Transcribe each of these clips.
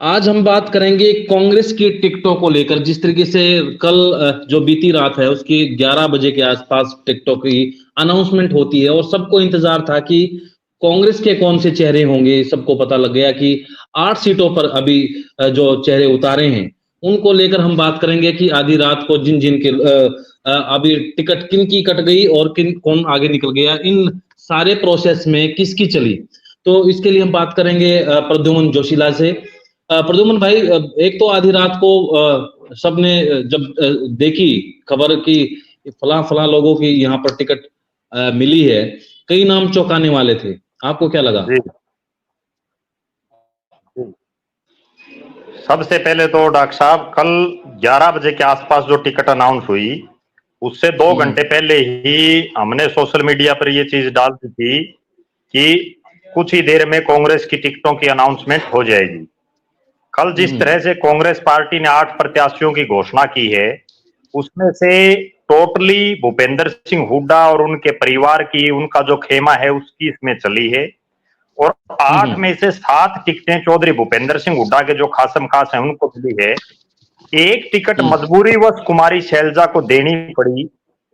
आज हम बात करेंगे कांग्रेस की टिकटों को लेकर। जिस तरीके से कल जो बीती रात है उसकी 11 बजे के आसपास टिकटोक की अनाउंसमेंट होती है और सबको इंतजार था कि कांग्रेस के कौन से चेहरे होंगे। सबको पता लग गया कि 8 सीटों पर अभी जो चेहरे उतारे हैं उनको लेकर हम बात करेंगे कि आधी रात को जिन जिन के अभी टिकट किन की कट गई और किन कौन आगे निकल गया, इन सारे प्रोसेस में किसकी चली। तो इसके लिए हम बात करेंगे प्रद्युमन जोशीला से। प्रद्युमन भाई, एक तो आधी रात को सबने जब देखी खबर कि फला फला लोगों की यहाँ पर टिकट मिली है, कई नाम चौंकाने वाले थे। आपको क्या लगा? जी, सबसे पहले तो डॉक्टर साहब, कल 11 बजे के आसपास जो टिकट अनाउंस हुई उससे 2 घंटे पहले ही हमने सोशल मीडिया पर ये चीज डाल दी थी कि कुछ ही देर में कांग्रेस की टिकटों की अनाउंसमेंट हो जाएगी। कल जिस तरह से कांग्रेस पार्टी ने 8 प्रत्याशियों की घोषणा की है, उसमें से टोटली भूपेंद्र सिंह हुड्डा और उनके परिवार की, उनका जो खेमा है उसकी इसमें चली है। और 8 में से 7 टिकटें चौधरी भूपेंद्र सिंह हुड्डा के जो खासम खास हैं उनको मिली है। एक टिकट मजबूरीवश कुमारी शैलजा को देनी पड़ी,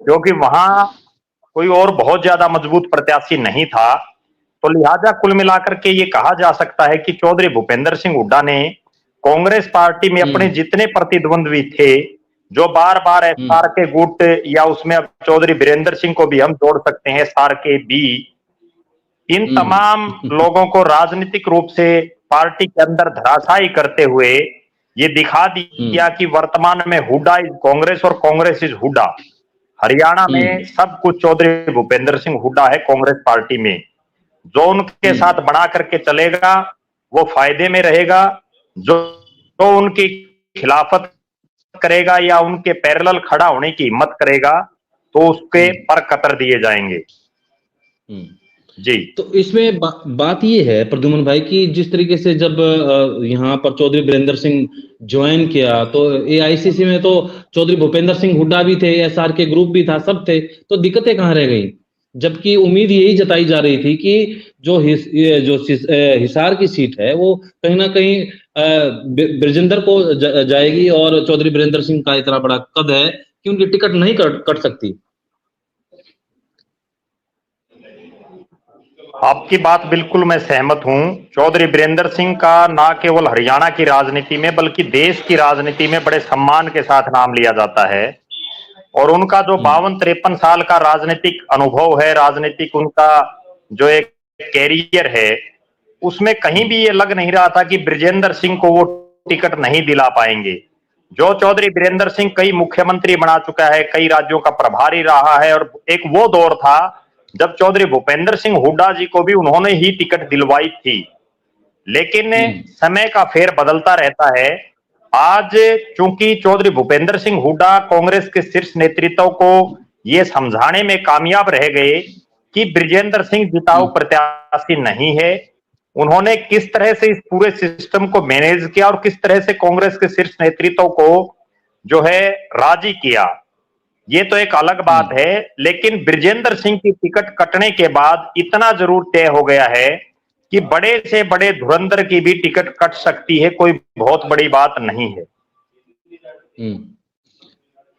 क्योंकि वहां कोई और बहुत ज्यादा मजबूत प्रत्याशी नहीं था। तो लिहाजा कुल मिलाकर के ये कहा जा सकता है कि चौधरी भूपेंद्र सिंह हुड्डा ने कांग्रेस पार्टी में अपने जितने प्रतिद्वंद्वी थे, जो बार बार एसआर के गुट, या उसमें अब चौधरी बीरेंद्र सिंह को भी हम जोड़ सकते हैं, एसआर के बी, इन तमाम लोगों को राजनीतिक रूप से पार्टी के अंदर धराशायी करते हुए ये दिखा दिया कि वर्तमान में हुड्डा इज कांग्रेस और कांग्रेस इज हुड्डा। हरियाणा में सब कुछ चौधरी भूपेंद्र सिंह हुड्डा है कांग्रेस पार्टी में। जो उनके साथ बना करके चलेगा वो फायदे में रहेगा, जो उनकी खिलाफत करेगा या उनके पैरेलल खड़ा होने की हिम्मत करेगा तो उसके पर कतर दिए जाएंगे। जी, तो इसमें बात ये है प्रद्युमन भाई कि जिस तरीके से जब यहाँ पर चौधरी बीरेंद्र सिंह ज्वाइन किया तो एआईसीसी में तो चौधरी भूपेंद्र सिंह हुड्डा भी थे, एसआर के ग्रुप भी था, सब थे। तो दिक्कतें कहाँ रह गई? जबकि उम्मीद यही जताई जा रही थी कि जो हिसार की सीट है वो कहीं ना कहीं ब्रजेंद्र को जाएगी और चौधरी बीरेंद्र सिंह का इतना बड़ा कद है कि उनकी टिकट नहीं कट सकती। आपकी बात बिल्कुल मैं सहमत हूं। चौधरी बीरेंद्र सिंह का ना केवल हरियाणा की राजनीति में बल्कि देश की राजनीति में बड़े सम्मान के साथ नाम लिया जाता है। और उनका जो 52-53 साल का राजनीतिक अनुभव है, राजनीतिक उनका जो एक कैरियर है, उसमें कहीं भी ये लग नहीं रहा था कि ब्रजेंद्र सिंह को वो टिकट नहीं दिला पाएंगे। जो चौधरी बीरेंद्र सिंह कई मुख्यमंत्री बना चुका है, कई राज्यों का प्रभारी रहा है, और एक वो दौर था जब चौधरी भूपेंद्र सिंह हुड्डा जी को भी उन्होंने ही टिकट दिलवाई थी। लेकिन समय का फेर बदलता रहता है। आज चूंकि चौधरी भूपेंद्र सिंह हुड्डा कांग्रेस के शीर्ष नेतृत्व को ये समझाने में कामयाब रह गए कि ब्रजेंद्र सिंह जिताऊ प्रत्याशी नहीं है, उन्होंने किस तरह से इस पूरे सिस्टम को मैनेज किया और किस तरह से कांग्रेस के शीर्ष नेतृत्व को जो है राजी किया, ये तो एक अलग बात है। लेकिन ब्रजेंद्र सिंह की टिकट कटने के बाद इतना जरूर तय हो गया है कि बड़े से बड़े धुरंधर की भी टिकट कट सकती है, कोई बहुत बड़ी बात नहीं है।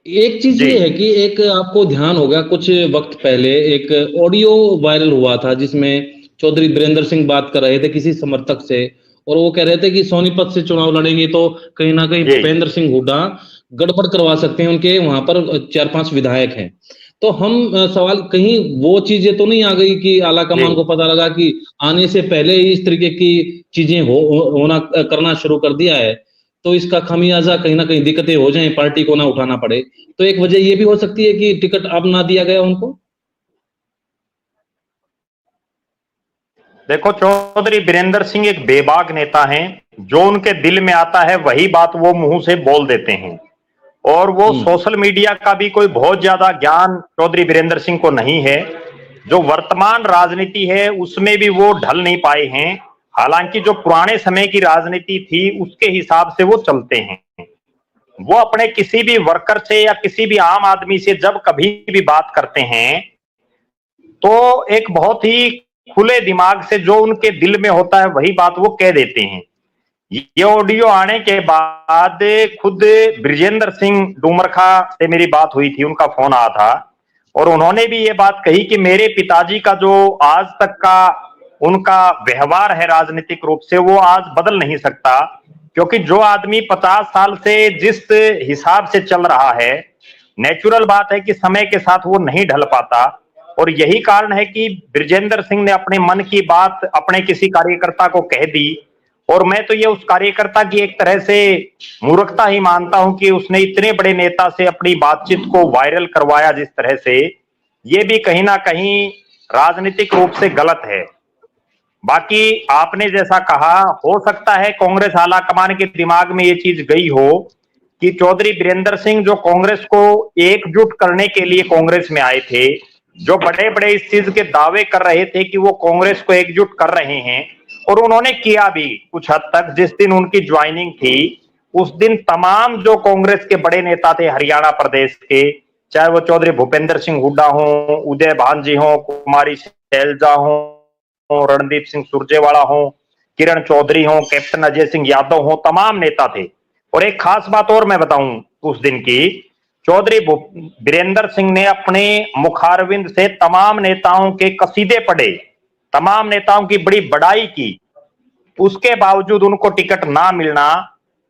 एक चीज ये है कि एक आपको ध्यान होगा, कुछ वक्त पहले एक ऑडियो वायरल हुआ था जिसमें चौधरी बीरेंद्र सिंह बात कर रहे थे किसी समर्थक से, और वो कह रहे थे कि सोनीपत से चुनाव लड़ेंगे तो कहीं ना कहीं भूपेंद्र सिंह हुड्डा गड़बड़ करवा सकते हैं, उनके वहां पर 4-5 विधायक हैं। तो हम सवाल, कहीं वो चीजें तो नहीं आ गई कि आला कमान को पता लगा कि आने से पहले ही इस तरीके की चीजें होना करना शुरू कर दिया है, तो इसका खामियाजा कहीं ना कहीं दिक्कतें हो जाएं, पार्टी को ना उठाना पड़े। तो एक वजह ये भी हो सकती है कि टिकट अब ना दिया गया उनको। देखो, चौधरी बीरेंद्र सिंह एक बेबाक नेता हैं। जो उनके दिल में आता है वही बात वो मुंह से बोल देते हैं, और वो सोशल मीडिया का भी कोई बहुत ज्यादा ज्ञान चौधरी बीरेंद्र सिंह को नहीं है। जो वर्तमान राजनीति है उसमें भी वो ढल नहीं पाए हैं। हालांकि जो पुराने समय की राजनीति थी उसके हिसाब से वो चलते हैं। वो अपने किसी भी वर्कर से या किसी भी आम आदमी से जब कभी भी बात करते हैं तो एक बहुत ही खुले दिमाग से जो उनके दिल में होता है वही बात वो कह देते हैं। ये ऑडियो आने के बाद खुद ब्रिजेंद्र सिंह डूमरखा से मेरी बात हुई थी, उनका फोन आया था और उन्होंने भी ये बात कही कि मेरे पिताजी का जो आज तक का उनका व्यवहार है राजनीतिक रूप से, वो आज बदल नहीं सकता, क्योंकि जो आदमी 50 साल से जिस हिसाब से चल रहा है, नेचुरल बात है कि समय के साथ वो नहीं ढल पाता। और यही कारण है कि ब्रिजेंद्र सिंह ने अपने मन की बात अपने किसी कार्यकर्ता को कह दी, और मैं तो ये उस कार्यकर्ता की एक तरह से मूर्खता ही मानता हूं कि उसने इतने बड़े नेता से अपनी बातचीत को वायरल करवाया जिस तरह से, ये भी कहीं ना कहीं राजनीतिक रूप से गलत है। बाकी आपने जैसा कहा, हो सकता है कांग्रेस आला कमान के दिमाग में ये चीज गई हो कि चौधरी बीरेंद्र सिंह जो कांग्रेस को एकजुट करने के लिए कांग्रेस में आए थे, जो बड़े बड़े इस चीज के दावे कर रहे थे कि वो कांग्रेस को एकजुट कर रहे हैं, और उन्होंने किया भी कुछ हद तक। जिस दिन उनकी ज्वाइनिंग थी उस दिन तमाम जो कांग्रेस के बड़े नेता थे हरियाणा प्रदेश के, चाहे वो चौधरी भूपेंद्र सिंह हुड्डा हो, उदय भान जी हो, कुमारी शैलजा हो, रणदीप सिंह सुरजेवाला हो, किरण चौधरी हो, कैप्टन अजय सिंह यादव हो, तमाम नेता थे। और एक खास बात और मैं बताऊं उस दिन की, चौधरी बीरेंद्र सिंह ने अपने मुखारविंद से तमाम नेताओं के कसीदे पढ़े, तमाम नेताओं की बड़ी बड़ाई की, उसके बावजूद उनको टिकट ना मिलना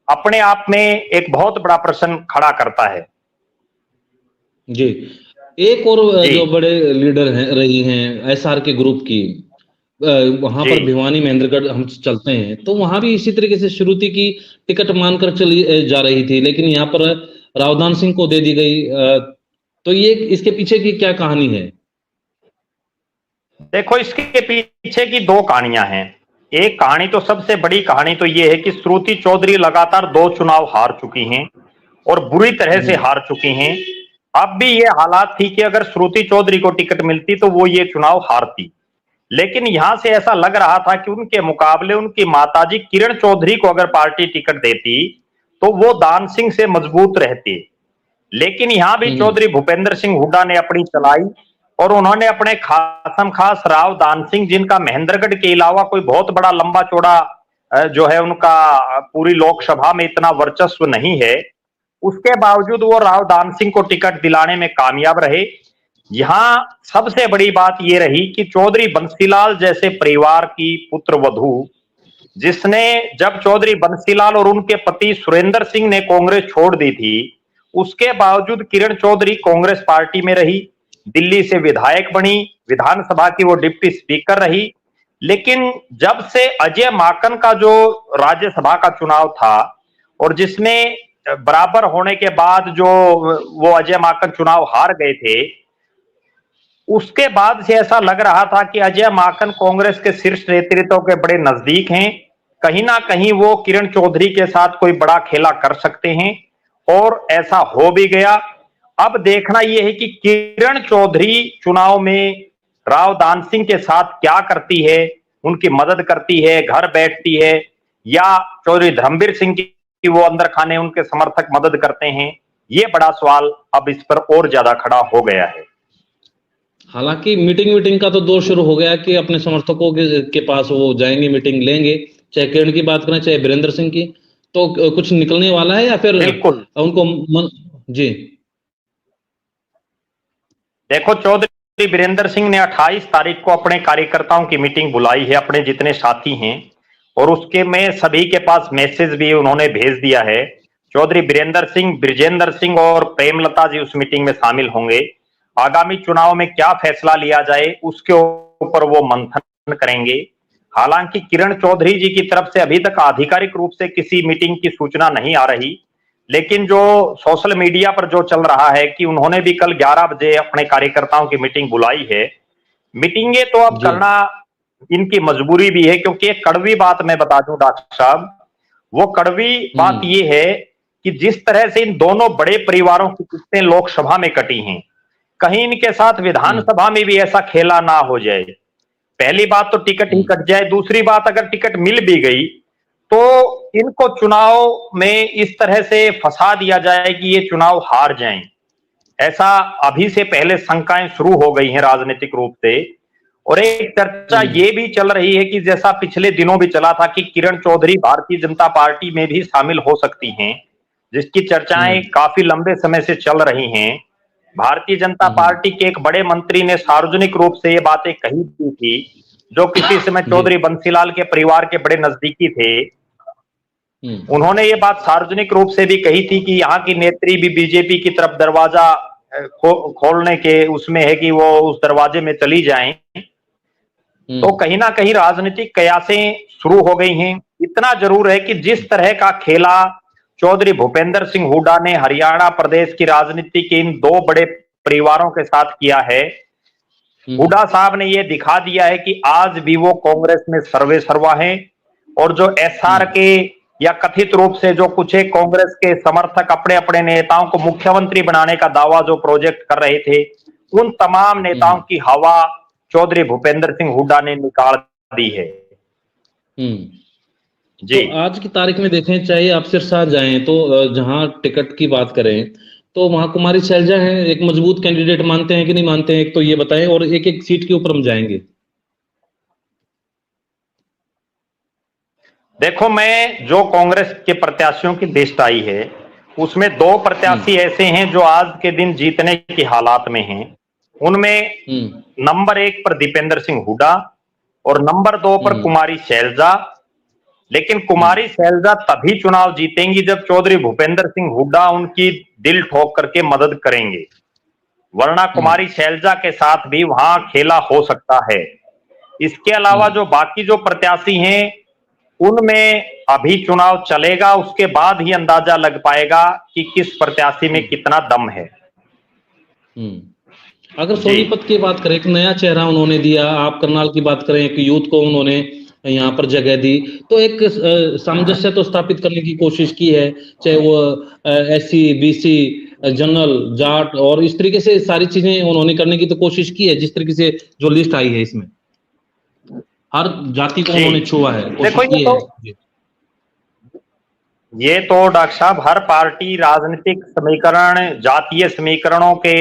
अपने आप में एक बहुत बड़ा प्रश्न खड़ा करता है। जी, एक और जी जो बड़े लीडर हैं रही हैं एसआर के ग्रुप की, वहां पर जी भिवानी महेंद्रगढ़ हम चलते हैं तो वहां भी इसी तरीके से शुरू थी कि टिकट मानकर चली जा रही थी, लेकिन यहाँ पर रावदान सिंह को दे दी गई। तो ये इसके पीछे की क्या कहानी है? देखो, इसके पीछे की दो कहानियां हैं। एक कहानी तो सबसे बड़ी कहानी तो ये है कि श्रुति चौधरी लगातार 2 चुनाव हार चुकी हैं और बुरी तरह से हम्म, हार चुकी हैं। अब भी ये हालात थी कि अगर श्रुति चौधरी को टिकट मिलती तो वो ये चुनाव हारती, लेकिन यहां से ऐसा लग रहा था कि उनके मुकाबले उनकी माताजी किरण चौधरी को अगर पार्टी टिकट देती तो वो दान सिंह से मजबूत रहते। लेकिन यहां भी हम्म, चौधरी भूपेंद्र सिंह हुड्डा ने अपनी चलाई और उन्होंने अपने खासम खास राव दान सिंह, जिनका महेंद्रगढ़ के अलावा कोई बहुत बड़ा लंबा चौड़ा जो है उनका पूरी लोकसभा में इतना वर्चस्व नहीं है, उसके बावजूद वो राव दान सिंह को टिकट दिलाने में कामयाब रहे। यहां सबसे बड़ी बात यह रही कि चौधरी बंसीलाल जैसे परिवार की पुत्र वधू, जिसने जब चौधरी बंसीलाल और उनके पति सुरेंद्र सिंह ने कांग्रेस छोड़ दी थी, उसके बावजूद किरण चौधरी कांग्रेस पार्टी में रही, दिल्ली से विधायक बनी, विधानसभा की वो डिप्टी स्पीकर रही। लेकिन जब से अजय माकन का जो राज्यसभा का चुनाव था और जिसमें बराबर होने के बाद जो वो अजय माकन चुनाव हार गए थे, उसके बाद से ऐसा लग रहा था कि अजय माकन कांग्रेस के शीर्ष नेतृत्व के बड़े नजदीक हैं, कहीं ना कहीं वो किरण चौधरी के साथ कोई बड़ा खेला कर सकते हैं, और ऐसा हो भी गया। अब देखना यह है कि किरण चौधरी चुनाव में राव दान सिंह के साथ क्या करती है, उनकी मदद करती है, घर बैठती है, या चौधरी धर्मवीर सिंह की वो अंदर खाने उनके समर्थक मदद करते हैं, ये बड़ा सवाल अब इस पर और ज्यादा खड़ा हो गया है। हालांकि मीटिंग का तो दौर शुरू हो गया कि अपने समर्थकों के पास वो जाएंगे, मीटिंग लेंगे, चाहे किरण की बात करें चाहे बीरेंद्र सिंह की। तो कुछ निकलने वाला है या फिर बिल्कुल। उनको जी देखो, चौधरी बीरेंद्र सिंह ने 28 तारीख को अपने कार्यकर्ताओं की मीटिंग बुलाई है, अपने जितने साथी हैं, और उसके में सभी के पास मैसेज भी उन्होंने भेज दिया है। चौधरी बीरेंद्र सिंह, ब्रिजेंद्र सिंह और प्रेमलता जी उस मीटिंग में शामिल होंगे। आगामी चुनाव में क्या फैसला लिया जाए उसके ऊपर वो मंथन करेंगे। हालांकि किरण चौधरी जी की तरफ से अभी तक आधिकारिक रूप से किसी मीटिंग की सूचना नहीं आ रही, लेकिन जो सोशल मीडिया पर जो चल रहा है कि उन्होंने भी कल 11 बजे अपने कार्यकर्ताओं की मीटिंग बुलाई है। मीटिंगें तो अब जी करना इनकी मजबूरी भी है, क्योंकि एक कड़वी बात मैं बता दूं डॉक्टर साहब, वो कड़वी बात हम्म ये है कि जिस तरह से इन दोनों बड़े परिवारों की किस्तें लोकसभा में कटी हैं, कहीं इनके साथ हम्म विधानसभा में भी ऐसा खेला ना हो जाए। पहली बात तो टिकट ही हम्म कट जाए, दूसरी बात अगर टिकट मिल भी गई तो इनको चुनाव में इस तरह से फंसा दिया जाए कि ये चुनाव हार जाएं। ऐसा अभी से पहले शंकाएं शुरू हो गई हैं राजनीतिक रूप से, और एक चर्चा ये भी चल रही है कि जैसा पिछले दिनों भी चला था कि किरण चौधरी भारतीय जनता पार्टी में भी शामिल हो सकती हैं, जिसकी चर्चाएं काफी लंबे समय से चल रही हैं। भारतीय जनता पार्टी के एक बड़े मंत्री ने सार्वजनिक रूप से ये बातें कही थी, जो किसी समय चौधरी बंसीलाल के परिवार के बड़े नजदीकी थे। उन्होंने ये बात सार्वजनिक रूप से भी कही थी कि यहाँ की नेत्री भी बीजेपी की तरफ दरवाजा खोलने के उसमें है कि वो उस दरवाजे में चली जाएं। तो कहीं ना कहीं राजनीतिक कयासें शुरू हो गई हैं। इतना जरूर है कि जिस तरह का खेला चौधरी भूपेंद्र सिंह हुड्डा ने हरियाणा प्रदेश की राजनीति के इन दो बड़े परिवारों के साथ किया है, हुड्डा साहब ने यह दिखा दिया है कि आज भी वो कांग्रेस में सर्वे सर्वा हैं। और जो एसआर के या कथित रूप से जो कुछ एक कांग्रेस के समर्थक अपने अपने नेताओं को मुख्यमंत्री बनाने का दावा जो प्रोजेक्ट कर रहे थे, उन तमाम नेताओं की हवा चौधरी भूपेंद्र सिंह हुड्डा ने निकाल दी है। जी, तो आज की तारीख में देखें, चाहे आप सिरसा जाएं तो जहां टिकट की बात करें तो वहां कुमारी शैलजा हैं, एक मजबूत कैंडिडेट मानते हैं कि नहीं मानते हैं, एक तो ये बताएं, और एक एक सीट के ऊपर हम जाएंगे। देखो, मैं जो कांग्रेस के प्रत्याशियों की लिस्ट आई है उसमें दो प्रत्याशी ऐसे हैं जो आज के दिन जीतने की हालात में हैं। उनमें नंबर 1 पर दीपेंद्र सिंह हुड्डा और नंबर 2 पर कुमारी शैलजा। लेकिन कुमारी शैलजा तभी चुनाव जीतेंगी जब चौधरी भूपेंद्र सिंह हुड्डा उनकी दिल ठोक करके मदद करेंगे, वरना कुमारी शैलजा के साथ भी वहां खेला हो सकता है। इसके अलावा जो बाकी जो प्रत्याशी हैं उनमें अभी चुनाव चलेगा, उसके बाद ही अंदाजा लग पाएगा कि किस प्रत्याशी में कितना दम है। अगर सोनीपत की बात करें, एक नया चेहरा उन्होंने दिया, आप करनाल की बात करें, एक यूथ को उन्होंने यहाँ पर जगह दी, तो एक सामंजस्य तो स्थापित करने की कोशिश की है, चाहे वो एससी बीसी जनरल जाट और इस तरीके से सारी चीजें उन्होंने करने की तो कोशिश की है। जिस तरीके से जो लिस्ट आई है इसमें हर जाति को उन्होंने छुआ है, देखो ये तो डॉक्टर साहब हर पार्टी राजनीतिक समीकरण, जातीय समीकरणों के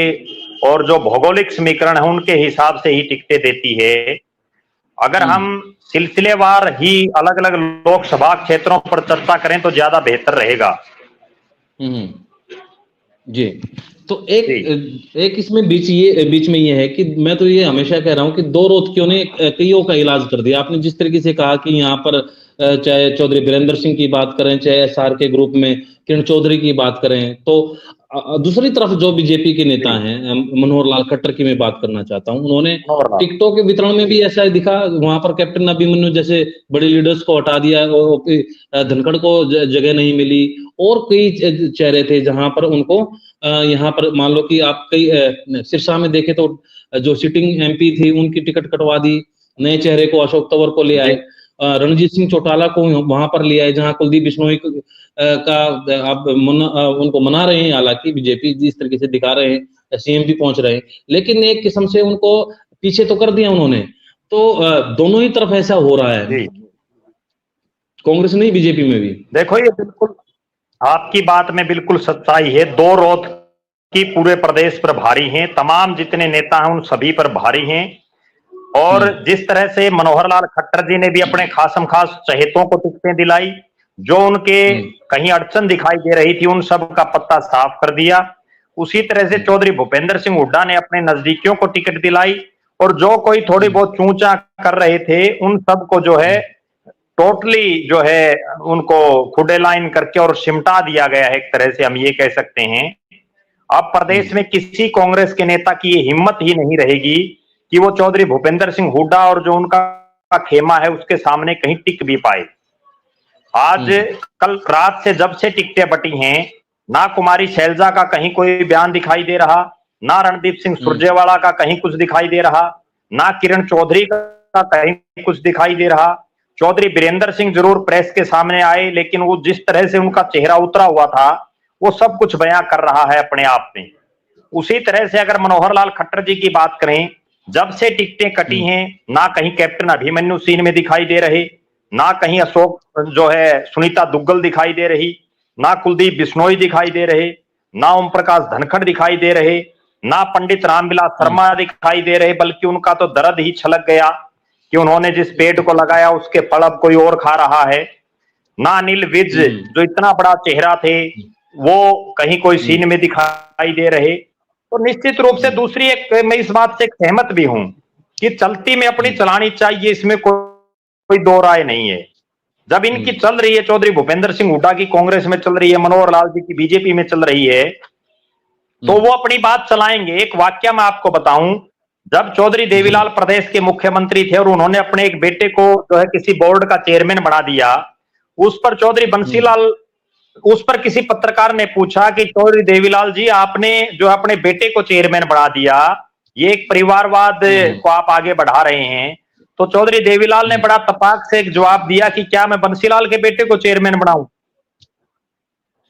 और जो भौगोलिक समीकरण है उनके हिसाब से ही टिकटें देती है। अगर हम सिलसिलेवार ही अलग अलग लोकसभा क्षेत्रों पर चर्चा करें तो ज्यादा बेहतर रहेगा। जी, तो एक इसमें बीच में ये है कि मैं तो ये हमेशा कह रहा हूं कि दो रोतकियों ने कईयों का इलाज कर दिया। आपने जिस तरीके से कहा कि यहाँ पर चाहे चौधरी बीरेंद्र सिंह की बात करें, चाहे एसआर के ग्रुप में किरण चौधरी की बात करें, तो दूसरी तरफ जो बीजेपी के नेता हैं, मनोहर लाल खट्टर की मैं बात करना चाहता हूं, उन्होंने टिकटों के वितरण में भी ऐसा दिखा, वहां पर कैप्टन अभिमन्यु जैसे बड़े लीडर्स को हटा दिया, धनखड़ को जगह नहीं मिली, और कई चेहरे थे जहां पर उनको यहाँ पर मान लो कि आप कई सिरसा में देखे तो जो सिटिंग एमपी थी उनकी टिकट कटवा दी, नए चेहरे को अशोक तंवर को ले आए, रणजीत सिंह चौटाला को वहां पर ले आए, जहां कुलदीप बिश्नोई का आप उनको मना रहे हैं, हालांकि बीजेपी जिस तरीके से दिखा रहे हैं, सीएम भी पहुंच रहे हैं, लेकिन एक किस्म से उनको पीछे तो कर दिया उन्होंने। तो दोनों ही तरफ ऐसा हो रहा है, कांग्रेस नहीं बीजेपी में भी। देखो, ये बिल्कुल आपकी बात में बिल्कुल सच्चाई है। दो रोध की पूरे प्रदेश पर भारी हैं, तमाम जितने नेता हैं उन सभी पर भारी हैं। और जिस तरह से मनोहर लाल खट्टर जी ने भी अपने खासम खास चहेतों को टिकटें दिलाई, जो उनके कहीं अड़चन दिखाई दे रही थी उन सब का पत्ता साफ कर दिया। उसी तरह से चौधरी भूपेंद्र सिंह हुड्डा ने अपने नजदीकियों को टिकट दिलाई, और जो कोई थोड़ी बहुत चूचा कर रहे थे उन सब को जो है टोटली जो है उनको खुडे लाइन करके और सिमटा दिया गया है, एक तरह से हम ये कह सकते हैं। अब प्रदेश में किसी कांग्रेस के नेता की ये हिम्मत ही नहीं रहेगी कि वो चौधरी भूपेंद्र सिंह हुड्डा और जो उनका खेमा है उसके सामने कहीं टिक भी पाए। आज कल रात से जब से टिकटें बटी हैं, ना कुमारी शैलजा का कहीं कोई बयान दिखाई दे रहा, ना रणदीप सिंह सुरजेवाला का कहीं कुछ दिखाई दे रहा, ना किरण चौधरी का कहीं कुछ दिखाई दे रहा। चौधरी बीरेंद्र सिंह जरूर प्रेस के सामने आए, लेकिन वो जिस तरह से उनका चेहरा उतरा हुआ था वो सब कुछ बयां कर रहा है अपने आप में। उसी तरह से अगर मनोहर लाल खट्टर जी की बात करें, जब से टिकटें कटी हैं, ना कहीं कैप्टन अभिमन्यु सीन में दिखाई दे रहे, ना कहीं अशोक जो है सुनीता दुग्गल दिखाई दे रही, ना कुलदीप बिश्नोई दिखाई दे रहे, ना ओम प्रकाश धनखड़ दिखाई दे रहे, ना पंडित रामविलास शर्मा दिखाई दे रहे, बल्कि उनका तो दर्द ही छलक गया कि उन्होंने जिस पेड़ को लगाया उसके फल अब कोई और खा रहा है। ना अनिल विज जो इतना बड़ा चेहरा थे वो कहीं कोई सीन में दिखाई दे रहे। तो निश्चित रूप से दूसरी एक, मैं इस बात से सहमत भी हूं कि चलती में अपनी चलानी चाहिए, इसमें कोई दो राय नहीं है। जब इनकी चल रही है, चौधरी भूपेंद्र सिंह हुड्डा की कांग्रेस में चल रही है, मनोहर लाल जी की बीजेपी में चल रही है, तो वो अपनी बात चलाएंगे। एक वाक्य मैं आपको बताऊं, जब चौधरी देवीलाल प्रदेश के मुख्यमंत्री थे और उन्होंने अपने एक बेटे को जो है किसी बोर्ड का चेयरमैन बना दिया, उस पर चौधरी बंसीलाल, उस पर किसी पत्रकार ने पूछा कि चौधरी देवीलाल जी आपने जो अपने बेटे को चेयरमैन बना दिया, ये एक परिवारवाद को आप आगे बढ़ा रहे हैं। तो चौधरी देवीलाल ने बड़ा तपाक से एक जवाब दिया कि क्या मैं बंसीलाल के बेटे को चेयरमैन बनाऊं।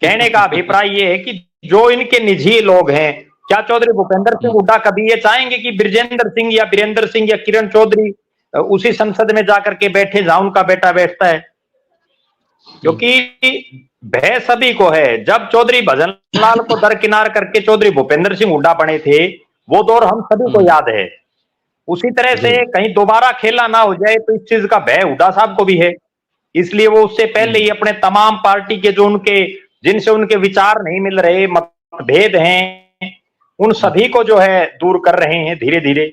कहने का अभिप्राय ये है कि जो इनके निजी लोग हैं, क्या चौधरी भूपेंद्र सिंह हुड्डा कभी ये चाहेंगे कि ब्रिजेंद्र सिंह या वीरेंद्र सिंह या किरण चौधरी उसी संसद में जाकर के बैठे जहां उनका बेटा बैठता है? क्योंकि भय सभी को है। जब चौधरी भजनलाल को दरकिनार करके चौधरी भूपेंद्र सिंह हुड्डा बने थे, वो दौर हम सभी को याद है। उसी तरह से कहीं दोबारा खेला ना हो जाए, तो इस चीज का भय हुड्डा साहब को भी है। इसलिए वो उससे पहले ही अपने तमाम पार्टी के जो उनके, जिनसे उनके विचार नहीं मिल रहे, मतभेद हैं, उन सभी को जो है दूर कर रहे हैं धीरे धीरे।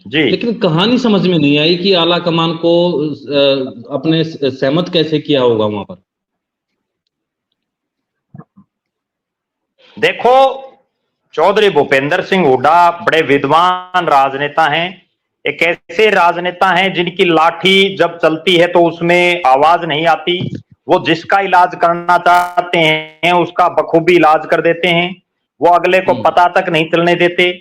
जी, लेकिन कहानी समझ में नहीं आई कि आला कमान को अपने सहमत कैसे किया होगा वहां पर। देखो, चौधरी भूपेंद्र सिंह हुड्डा बड़े विद्वान राजनेता हैं। एक ऐसे राजनेता हैं जिनकी लाठी जब चलती है तो उसमें आवाज नहीं आती। वो जिसका इलाज करना चाहते हैं उसका बखूबी इलाज कर देते हैं। वो अगले को पता तक नहीं चलने देते।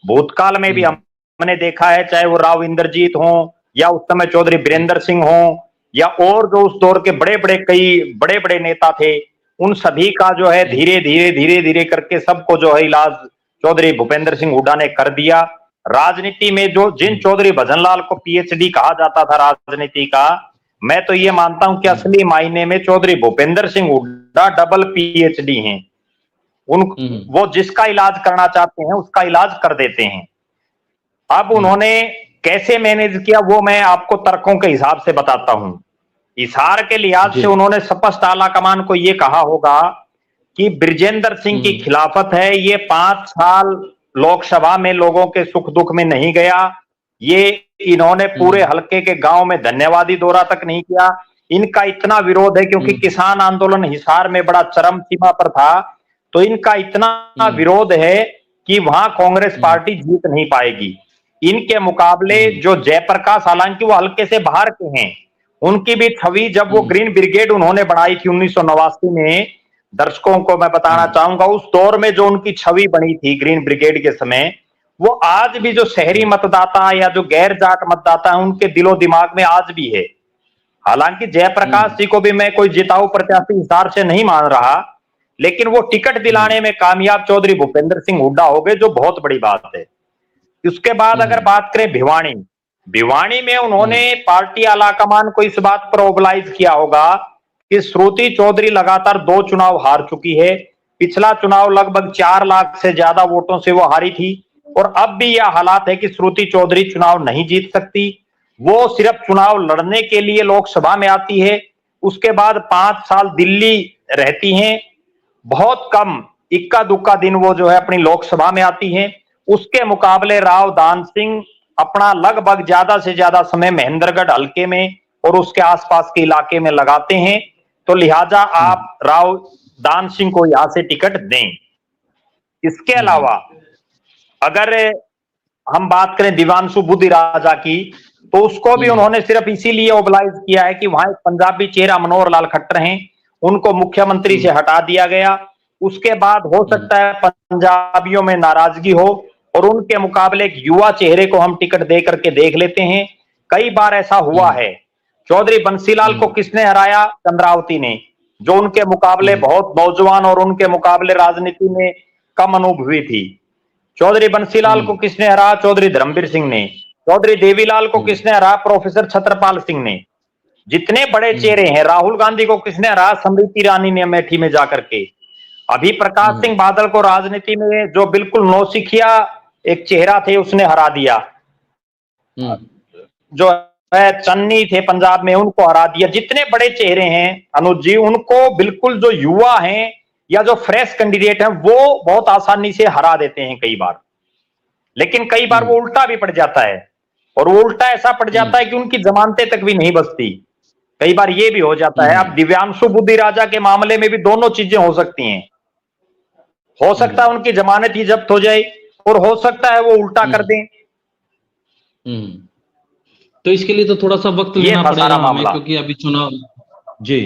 भूतकाल में भी हमने देखा है, चाहे वो राव इंद्रजीत हो या उस समय चौधरी वीरेंद्र सिंह हो या और जो उस दौर के बड़े बड़े कई बड़े बड़े नेता थे, उन सभी का जो है धीरे धीरे करके सबको जो है इलाज चौधरी भूपेंद्र सिंह हुड्डा ने कर दिया। राजनीति में जो जिन चौधरी भजनलाल को पीएचडी कहा जाता था राजनीति का, मैं तो ये मानता हूं कि असली मायने में चौधरी भूपेंद्र सिंह हुड्डा डबल पीएचडी हैं। वो जिसका इलाज करना चाहते हैं उसका इलाज कर देते हैं। अब उन्होंने कैसे मैनेज किया वो मैं आपको तर्कों के हिसाब से बताता हूं। इशार के लिहाज से उन्होंने स्पष्ट आला कमान को यह कहा होगा कि ब्रिजेंद्र सिंह की खिलाफत है, ये 5 साल लोकसभा में लोगों के सुख दुख में नहीं गया, ये इन्होंने पूरे हलके के गांव में धन्यवादी दौरा तक नहीं किया। इनका इतना विरोध है क्योंकि किसान आंदोलन हिसार में बड़ा चरम सीमा पर था, तो इनका इतना विरोध है कि वहां कांग्रेस पार्टी जीत नहीं पाएगी। इनके मुकाबले जो जयप्रकाश, हालांकि वो हल्के से बाहर के हैं, उनकी भी छवि जब वो ग्रीन ब्रिगेड उन्होंने बनाई थी 1989 में, दर्शकों को मैं बताना चाहूंगा उस दौर में जो उनकी छवि बनी थी ग्रीन ब्रिगेड के समय, वो आज भी जो शहरी मतदाता या जो गैर जाट मतदाता है उनके दिलो दिमाग में आज भी है। हालांकि जयप्रकाश जी को भी मैं कोई जिताऊ प्रत्याशी हिसार से नहीं मान रहा, लेकिन वो टिकट दिलाने में कामयाब चौधरी भूपेंद्र सिंह हुड्डा हो गए, जो बहुत बड़ी बात है। उसके बाद अगर बात करें भिवानी में उन्होंने पार्टी आलाकमान को इस बात पर मोबिलाइज किया होगा कि श्रुति चौधरी लगातार 2 चुनाव हार चुकी है। पिछला चुनाव लगभग 4 लाख से ज्यादा वोटों से वो हारी थी, और अब भी यह हालात है कि श्रुति चौधरी चुनाव नहीं जीत सकती। वो सिर्फ चुनाव लड़ने के लिए लोकसभा में आती है, उसके बाद 5 साल दिल्ली रहती हैं, बहुत कम इक्का दुक्का दिन वो जो है अपनी लोकसभा में आती हैं। उसके मुकाबले राव दान सिंह अपना लगभग ज्यादा से ज्यादा समय महेंद्रगढ़ हल्के में और उसके आसपास के इलाके में लगाते हैं, तो लिहाजा आप राव दान सिंह को यहां से टिकट दें। इसके अलावा अगर हम बात करें दिवांशु बुद्धि राजा की, तो उसको भी उन्होंने सिर्फ इसीलिए मोबिलाइज किया है कि वहां एक पंजाबी चेहरा मनोहर लाल खट्टर हैं, उनको मुख्यमंत्री से हटा दिया गया। उसके बाद हो सकता है पंजाबियों में नाराजगी हो और उनके मुकाबले एक युवा चेहरे को हम टिकट दे करके देख लेते हैं। कई बार ऐसा हुआ है। चौधरी बंसीलाल को किसने हराया? चंद्रावती ने, जो उनके मुकाबले बहुत नौजवान और उनके मुकाबले राजनीति में कम अनुभवी थी। चौधरी बंसीलाल को किसने हराया? चौधरी धर्मवीर सिंह ने। चौधरी देवीलाल को किसने हराया? प्रोफेसर छत्रपाल सिंह ने। जितने बड़े चेहरे हैं, राहुल गांधी को किसने हराया? स्मृति ईरानी ने अमेठी में जाकर के। अभी प्रकाश सिंह बादल को राजनीति में जो बिल्कुल नौसिखिया एक चेहरा थे उसने हरा दिया, जो है चन्नी थे पंजाब में उनको हरा दिया। जितने बड़े चेहरे हैं अनुज जी, उनको बिल्कुल जो युवा हैं या जो फ्रेश कैंडिडेट हैं वो बहुत आसानी से हरा देते हैं कई बार। लेकिन कई बार वो उल्टा भी पड़ जाता है, और वो उल्टा ऐसा पड़ जाता है कि उनकी जमानतें तक भी नहीं बचती। कई बार ये भी हो जाता है। अब दिव्यांशु बुद्धि राजा के मामले में भी दोनों चीजें हो सकती हैं। हो सकता है उनकी जमानत ही जब्त हो जाए, और हो सकता है वो उल्टा कर दें। तो इसके लिए तो थोड़ा सा वक्त लेना पड़ेगा हमें, क्योंकि अभी चुनाव जी।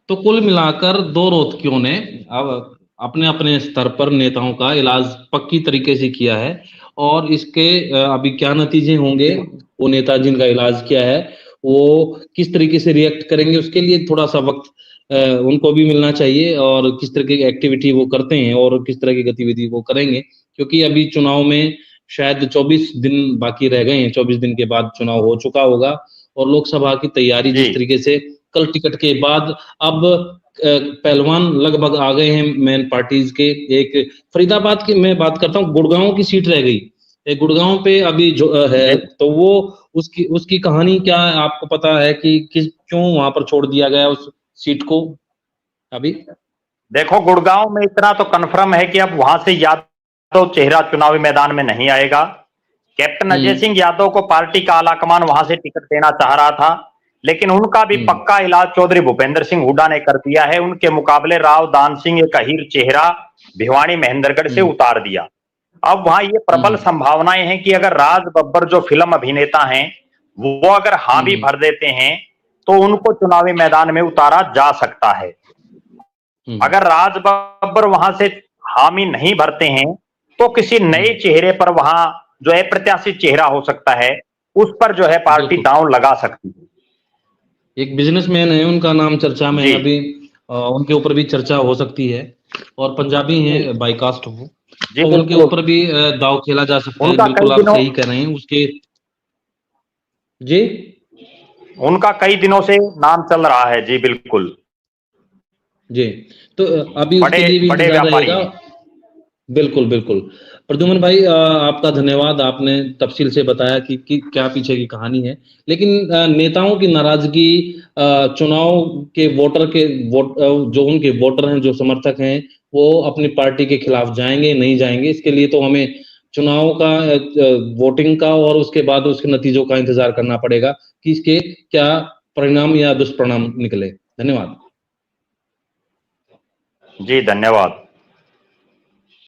तो कुल मिलाकर दो रोहतकियों ने अब अपने अपने स्तर पर नेताओं का इलाज पक्की तरीके से किया है, और इसके अभी क्या नतीजे होंगे, वो नेता जिनका इलाज किया है वो किस तरीके से रिएक्ट करेंगे, उसके लिए थोड़ा सा वक्त उनको भी मिलना चाहिए, और किस तरह की एक्टिविटी वो करते हैं और किस तरह की गतिविधि वो करेंगे। क्योंकि अभी चुनाव में शायद 24 दिन बाकी रह गए हैं, 24 दिन के बाद चुनाव हो चुका होगा, और लोकसभा की तैयारी जिस तरीके से कल टिकट के बाद अब पहलवान लगभग आ गए हैं मेन पार्टीज के। एक फरीदाबाद की मैं बात करता हूँ, गुड़गांव की सीट रह गई, गुड़गांव पे अभी जो है, तो वो उसकी कहानी क्या है, आपको पता है कि क्यों वहां पर छोड़ दिया गया उस सीट को? अभी देखो, गुड़गांव में इतना तो कन्फर्म है कि अब वहां से यादव चेहरा चुनावी मैदान में नहीं आएगा। कैप्टन अजय सिंह यादव को पार्टी का आलाकमान वहां से टिकट देना चाह रहा था, लेकिन उनका भी पक्का इलाज चौधरी भूपेंद्र सिंह हुड्डा ने कर दिया है। उनके मुकाबले राव दान सिंह एक अहीर चेहरा भिवानी महेंद्रगढ़ से उतार दिया। अब वहां ये प्रबल संभावनाएं हैं कि अगर राज बब्बर जो फिल्म अभिनेता हैं वो अगर हाँ भी भर देते हैं तो उनको चुनावी मैदान में उतारा जा सकता है। अगर राज बब्बर वहां से हामी नहीं भरते हैं तो किसी नए चेहरे पर वहां जो अप्रत्याशित चेहरा हो सकता है उस पर जो है पार्टी दांव लगा सकती है। एक बिजनेसमैन है, उनका नाम चर्चा में है अभी, उनके ऊपर भी चर्चा हो सकती है, और पंजाबी हैं बाई कास्ट हो, तो उनके ऊपर भी दांव खेला जा सकता है। बिल्कुल आप सही कह रहे हैं उसके जी, उनका कई दिनों से नाम चल रहा है जी। बिल्कुल जी, तो अभी उसके लिए भी इंतजार रहेगा। बिल्कुल बिल्कुल। प्रद्युमन भाई आपका धन्यवाद, आपने तफसील से बताया कि क्या पीछे की कहानी है। लेकिन नेताओं की नाराजगी, चुनाव के वोटर के जो उनके वोटर हैं, जो समर्थक हैं, वो अपनी पार्टी के खिलाफ जाएंगे नहीं जाएंगे, इसके लिए तो हमें चुनाव का वोटिंग का और उसके बाद उसके नतीजों का इंतजार करना पड़ेगा कि इसके क्या परिणाम या दुष्परिणाम निकले। धन्यवाद जी, धन्यवाद।